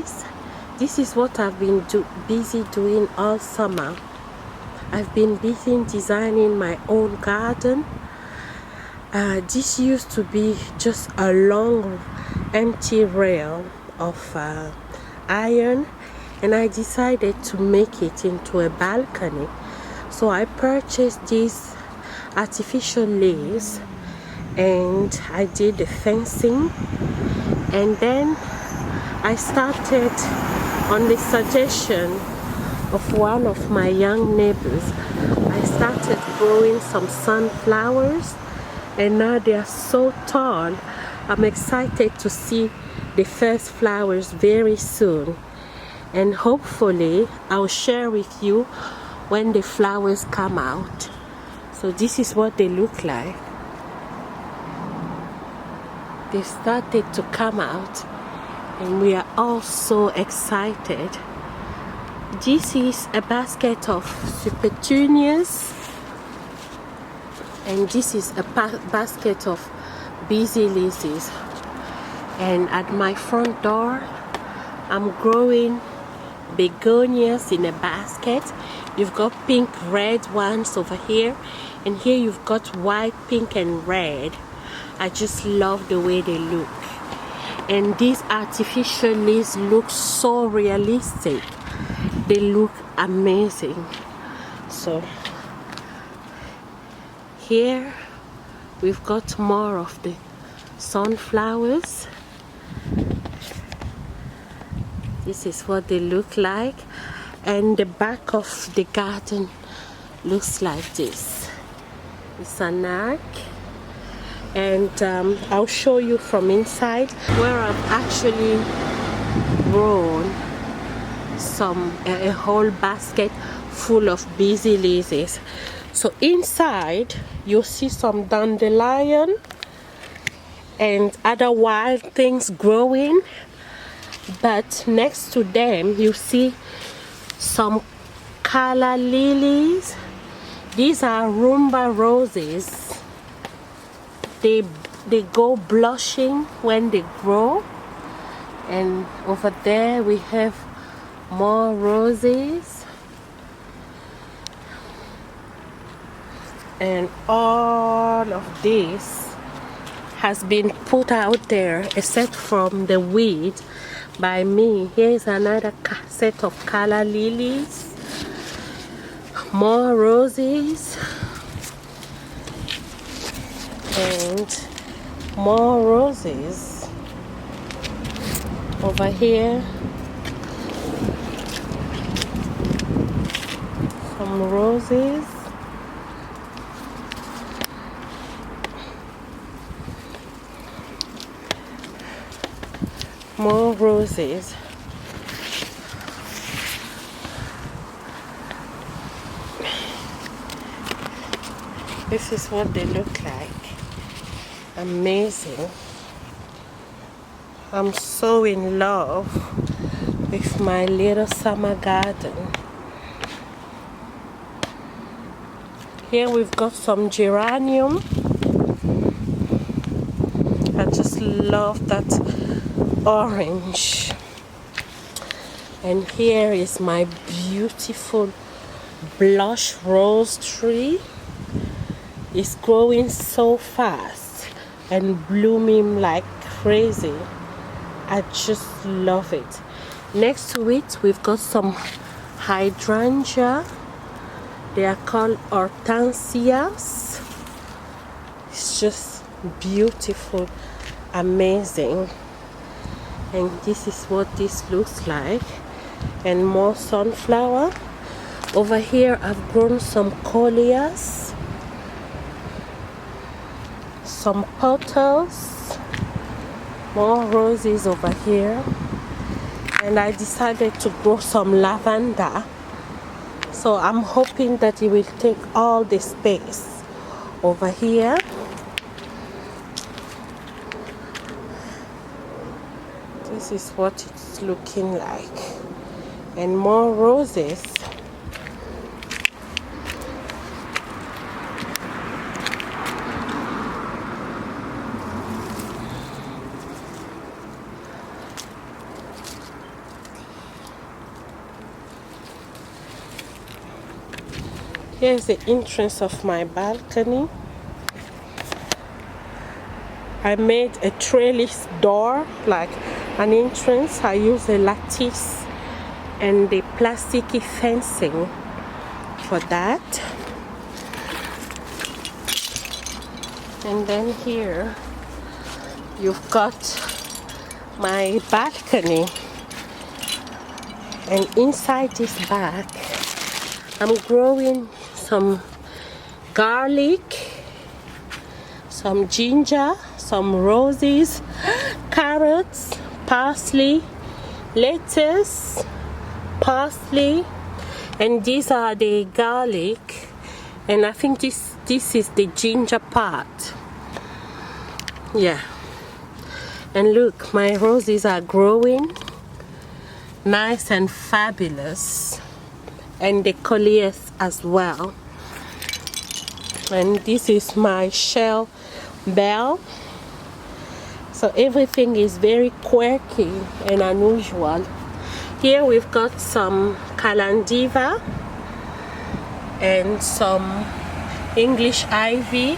lizzies. This is what I've been busy doing all summer. I've been busy designing my own garden. This used to be just a long empty rail of iron, and I decided to make it into a balcony. So I purchased these artificial leaves and I did the fencing, and then I started, on the suggestion of one of my young neighbors, I started growing some sunflowers, and now they are so tall. I'm excited to see the first flowers very soon, and hopefully I'll share with you when the flowers come out. So this is what they look like. They started to come out and we are all so excited. This is a basket of petunias, and this is a basket of busy lizzies. And at my front door I'm growing begonias in a basket. You've got pink red ones over here, and here you've got white, pink and red. I just love the way they look, and these artificial leaves look so realistic. They look amazing. So here we've got more of the sunflowers. This is what they look like, and the back of the garden looks like this. It's an arc, and I'll show you from inside where I've actually grown a whole basket full of busy lizzies. So inside you'll see some dandelion and other wild things growing, but next to them you see some calla lilies. These are Roomba roses. They go blushing when they grow. And over there we have more roses, and all of this has been put out there except from the weed by me. Here's another set of calla lilies, more roses, and more roses over here. Some roses, more roses. This is what they look like. Amazing. I'm so in love with my little summer garden. Here we've got some geranium. I just love that orange. And here is my beautiful blush rose tree. It's growing so fast and blooming like crazy. I just love it. Next to it we've got some hydrangea. They are called hortensias. It's just beautiful, amazing. And this is what this looks like. And more sunflower. Over here I've grown some coleus, some petals, more roses over here, and I decided to grow some lavender. So I'm hoping that it will take all the space over here. This is what it's looking like. And more roses. Here's the entrance of my balcony. I made a trellis door, like an entrance. I use a lattice and the plasticky fencing for that. And then here you've got my balcony, and inside this bag I'm growing some garlic, some ginger, some roses, carrots, parsley, lettuce, parsley, and these are the garlic, and I think this is the ginger part. Yeah, and look, my roses are growing nice and fabulous, and the colliers as well. And this is my shell bell. So everything is very quirky and unusual. Here we've got some calandiva and some English ivy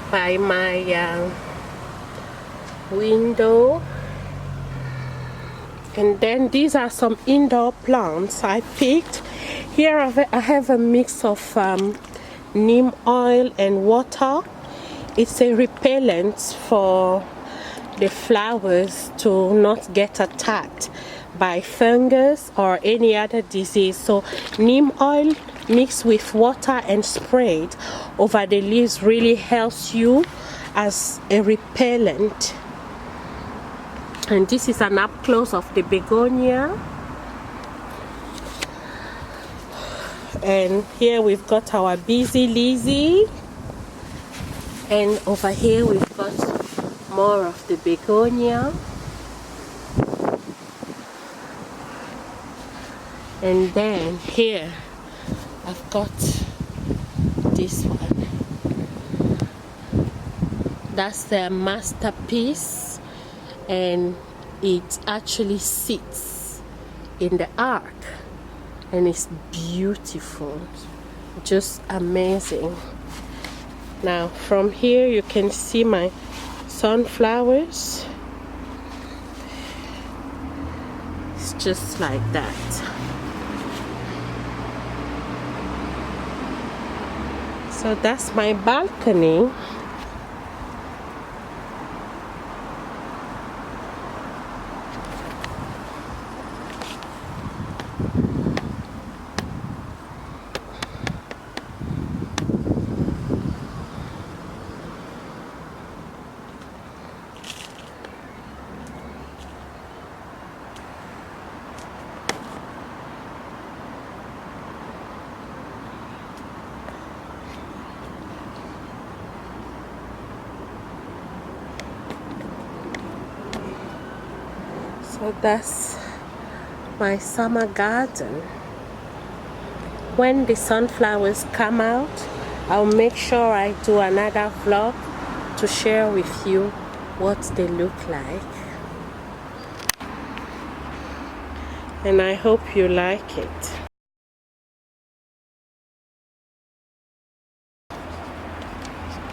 by my window. And then these are some indoor plants I picked. Here I have a mix of neem oil and water. It's a repellent for the flowers to not get attacked by fungus or any other disease. So neem oil mixed with water and sprayed over the leaves really helps you as a repellent. And this is an up close of the begonia. And here we've got our busy Lizzie. And over here we've got more of the begonia. And then here I've got this one. That's their masterpiece, and it actually sits in the ark, and it's beautiful, just amazing. Now from here you can see my sunflowers. It's just like that. So that's my balcony. So that's my summer garden. When the sunflowers come out, I'll make sure I do another vlog to share with you what they look like. And I hope you like it.